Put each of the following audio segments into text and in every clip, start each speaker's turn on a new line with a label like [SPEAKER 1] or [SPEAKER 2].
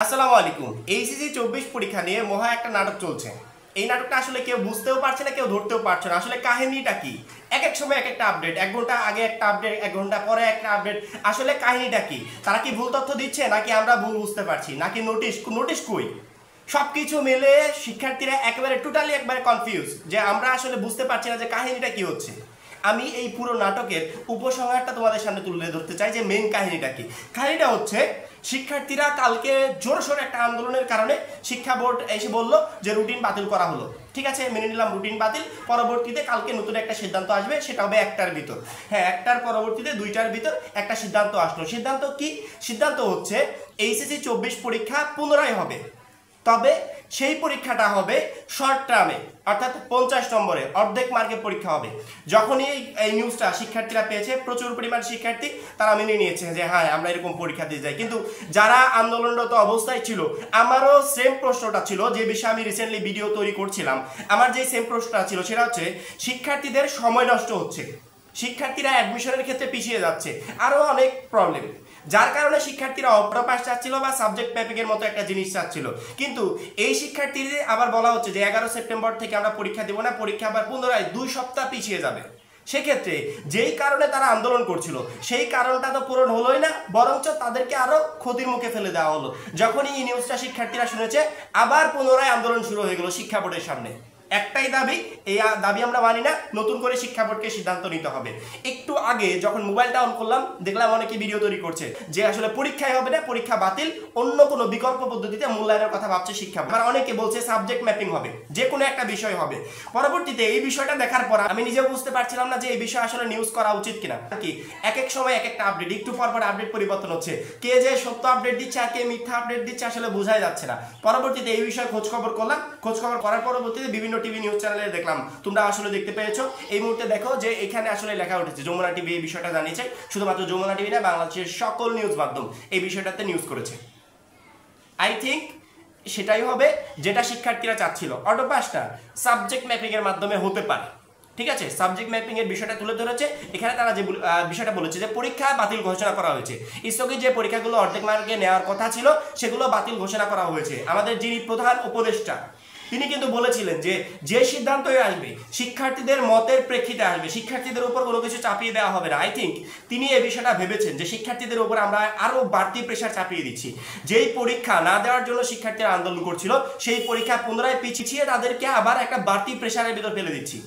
[SPEAKER 1] আসসালামু আলাইকুম। এইচএসসি 24 পরীক্ষা নিয়ে মহা একটা নাটক চলছে। এই নাটকটা আসলে কেউ বুঝতেও পারছে না, কেউ ধরতেও পারছে না আসলে কাহিনীটা কি। এক এক সময় এক একটা আপডেট, 1 ঘন্টা আগে একটা আপডেট, 1 ঘন্টা পরে একটা আপডেট। আসলে কাহিনীটা কি? তারা কি ভুল তথ্য দিচ্ছে, নাকি আমরা ভুল বুঝতে পারছি, নাকি নোটিশ কই? সবকিছু মিলে শিক্ষার্থীরা একেবারে টোটালি একবারে কনফিউজ, যে আমরা আসলে বুঝতে পারছি না যে কাহিনীটা কি হচ্ছে। আমি এই পুরো নাটকের উপসংহারটা তোমাদের সামনে তুলে ধরতে চাই যে মেইন কাহিনীটা কি। কাহিনীটা হচ্ছে শিক্ষার্থীরা কালকে জোরসোর একটা আন্দোলনের কারণে শিক্ষা বোর্ড এসে বলল যে রুটিন বাতিল করা হলো। ঠিক আছে, মেনে নিলাম রুটিন বাতিল। পরবর্তীতে কালকে নতুন একটা সিদ্ধান্ত আসবে, সেটা হবে 1টার ভিতর। হ্যাঁ, 1টার পরবর্তীতে 2টার ভিতর একটা সিদ্ধান্ত আসলো। সিদ্ধান্ত কি? সিদ্ধান্ত হচ্ছে এইচএসসি 24 পরীক্ষা পুনরায় হবে, তবে সেই পরীক্ষাটা হবে শর্ট টার্মে, অর্থাৎ 50 নম্বরে অর্ধেক মার্কের পরীক্ষা হবে। যখনই এই নিউজটা শিক্ষার্থীরা পেয়েছে, প্রচুর পরিমাণ শিক্ষার্থী তারা মেনে নিয়েছে যে হ্যাঁ আমরা এরকম পরীক্ষা দিয়ে যাই। কিন্তু যারা আন্দোলনরত অবস্থায় ছিল, আমারও সেম প্রশ্নটা ছিল, যে বিষয়ে আমি রিসেন্টলি ভিডিও তৈরি করছিলাম। আমার যে সেম প্রশ্নটা ছিল সেটা হচ্ছে শিক্ষার্থীদের সময় নষ্ট হচ্ছে, শিক্ষার্থীরা অ্যাডমিশনের ক্ষেত্রে পিছিয়ে যাচ্ছে, আরও অনেক প্রবলেম, যার কারণে শিক্ষার্থীরা অটো পাস চাচ্ছিল বা সাবজেক্ট ম্যাপিং এর মতো একটা জিনিস চাচ্ছিল। কিন্তু এই শিক্ষার্থীদের আবার বলা হচ্ছে যে 11 সেপ্টেম্বর থেকে আমরা পরীক্ষা দেব না, পরীক্ষা আবার পুনরায় 2 সপ্তাহ পিছিয়ে যাবে। সেক্ষেত্রে যেই কারণে তারা আন্দোলন করছিল সেই কারণটা তো পূরণ হলোই না, বরঞ্চ তাদেরকে আরো ক্ষতির মুখে ফেলে দেওয়া হলো। যখনই এই নিউজটা শিক্ষার্থীরা শুনেছে, আবার পুনরায় আন্দোলন শুরু হয়ে গেল শিক্ষা বোর্ডের সামনে। একটাই দাবি, এই দাবি আমরা মানি না, নতুন করে শিক্ষা বোর্ডকে সিদ্ধান্ত নিতে হবে। একটু আগে যখন মোবাইলটা অন করলাম, দেখলাম অনেকে ভিডিও তৈরি করছে যে আসলে পরীক্ষায় হবে না, পরীক্ষা বাতিল, অন্য কোনো বিকল্প পদ্ধতিতে মূল্যায়নের কথা ভাবছে শিক্ষা বোর্ড। অনেকে বলছে সাবজেক্ট ম্যাপিং হবে, যে কোনো একটা বিষয় হবে। পরবর্তীতে এই বিষয়টা দেখার পর আমি নিজেও বুঝতে পারছিলাম না যে এই বিষয়ে আসলে নিউজ করা উচিত কিনা। কি এক এক সময় এক একটা আপডেট, একটু পর পর আপডেট পরিবর্তন হচ্ছে, কে যে সত্য আপডেট দিচ্ছে আর কে মিথ্যা আপডেট দিচ্ছে আসলে বোঝাই যাচ্ছে না। পরবর্তীতে এই বিষয়ে খোঁজখবর করলাম, খোঁজখবর করার পরবর্তীতে বিভিন্ন টিভি নিউজ চ্যানেলে দেখলাম, তোমরা আসলে দেখতে পেয়েছো। এই মুহূর্তে দেখো যে এখানে আসলে লেখা উঠেছে, যমুনা টিভি এই বিষয়টা জানিয়েছে। শুধুমাত্র যমুনা টিভি না, বাংলাদেশের সকল নিউজ মাধ্যম এই বিষয়টাতে নিউজ করেছে। আই থিঙ্ক সেটাই হবে যেটা শিক্ষার্থীরা চাচ্ছিল। অটো পাসটা সাবজেক্ট ম্যাপিং এর মাধ্যমে হতে পারে। ঠিক আছে, সাবজেক্ট ম্যাপিং এর বিষয়টা তুলে ধরেছে এখানে। তারা যে বিষয়টা বলেছে যে পরীক্ষা বাতিল ঘোষণা করা হয়েছে, স্থগিত যে পরীক্ষাগুলো অর্ধেক মার্কে নেওয়ার কথা ছিল সেগুলো বাতিল ঘোষণা করা হয়েছে। আমাদের যিনি প্রধান উপদেষ্টা তিনি কিন্তু বলেছিলেন যে যে সিদ্ধান্তই আসবে শিক্ষার্থীদের মতের প্রেক্ষিতে আসবে, শিক্ষার্থীদের উপর কোনো কিছু চাপিয়ে দেওয়া হবে না। আই থিঙ্ক তিনি এই বিষয়টা ভেবেছেন যে শিক্ষার্থীদের উপর আমরা আরো বাড়তি প্রেশার চাপিয়ে দিচ্ছি। যেই পরীক্ষা না দেওয়ার জন্য শিক্ষার্থীরা আন্দোলন করছিল, সেই পরীক্ষা পুনরায় পিছিয়ে তাদেরকে আবার একটা বাড়তি প্রেশারের ভিতর ফেলে দিচ্ছি।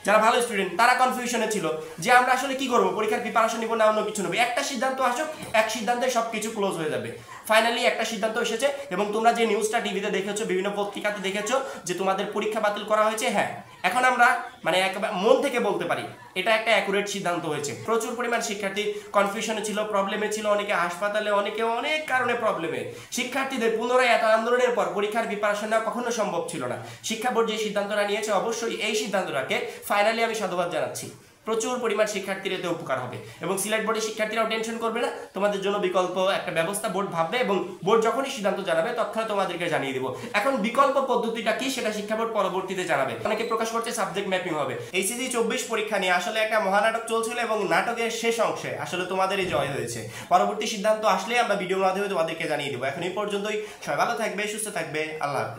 [SPEAKER 1] যারা ভালো স্টুডেন্ট তারা কনফিউশনে ছিল যে আমরা আসলে কি করবো, পরীক্ষার প্রিপারেশন নিব না অন্য কিছু নেব। একটা সিদ্ধান্ত আসুক, এক সিদ্ধান্তে সবকিছু ক্লোজ হয়ে যাবে। ফাইনালি একটা সিদ্ধান্ত এসেছে, এবং তোমরা যে নিউজটা টিভিতে দেখেছো, বিভিন্ন পত্রিকাতে দেখেছো যে তোমাদের পরীক্ষা বাতিল করা হয়েছে। হ্যাঁ, এখন আমরা মানে একেবারে মন থেকে বলতে পারি এটা একটা অ্যাকুরেট সিদ্ধান্ত হয়েছে। প্রচুর পরিমাণ শিক্ষার্থী কনফিউশনে ছিল, প্রবলেমে ছিল, অনেকে হাসপাতালে, অনেকে অনেক কারণে প্রবলেমে। শিক্ষার্থীদের পুনরায় এত আন্দোলনের পর পরীক্ষার প্রিপারেশন নেওয়া কখনো সম্ভব ছিল না। শিক্ষা বোর্ড যে সিদ্ধান্তটা নিয়েছে, অবশ্যই এই সিদ্ধান্তটাকে ফাইনালি আমি সাধুবাদ জানাচ্ছি। প্রচুর পরিমাণ শিক্ষার্থীর এতে উপকার হবে, এবং সিলেট বোর্ডের শিক্ষার্থীরাও টেনশন করবে না। তোমাদের জন্য বিকল্প একটা ব্যবস্থা বোর্ড ভাববে, এবং বোর্ড যখনই সিদ্ধান্ত জানাবে তৎক্ষণাৎ তোমাদেরকে জানিয়ে দেবো। এখন বিকল্প পদ্ধতিটা কি সেটা শিক্ষা বোর্ড পরবর্তীতে জানাবে। অনেকে প্রকাশ করছে সাবজেক্ট ম্যাপিং হবে। এইচএসসি 24 পরীক্ষা নিয়ে আসলে একটা মহানাটক চলছিল, এবং নাটকের শেষ অংশে আসলে তোমাদেরই জয় হয়েছে। পরবর্তী সিদ্ধান্ত আসলে আমরা ভিডিওর মাধ্যমে তোমাদেরকে জানিয়ে দেবো। এখন এই পর্যন্তই, সবাই ভালো থাকবে, সুস্থ থাকবে, আল্লাহ হাফেজ।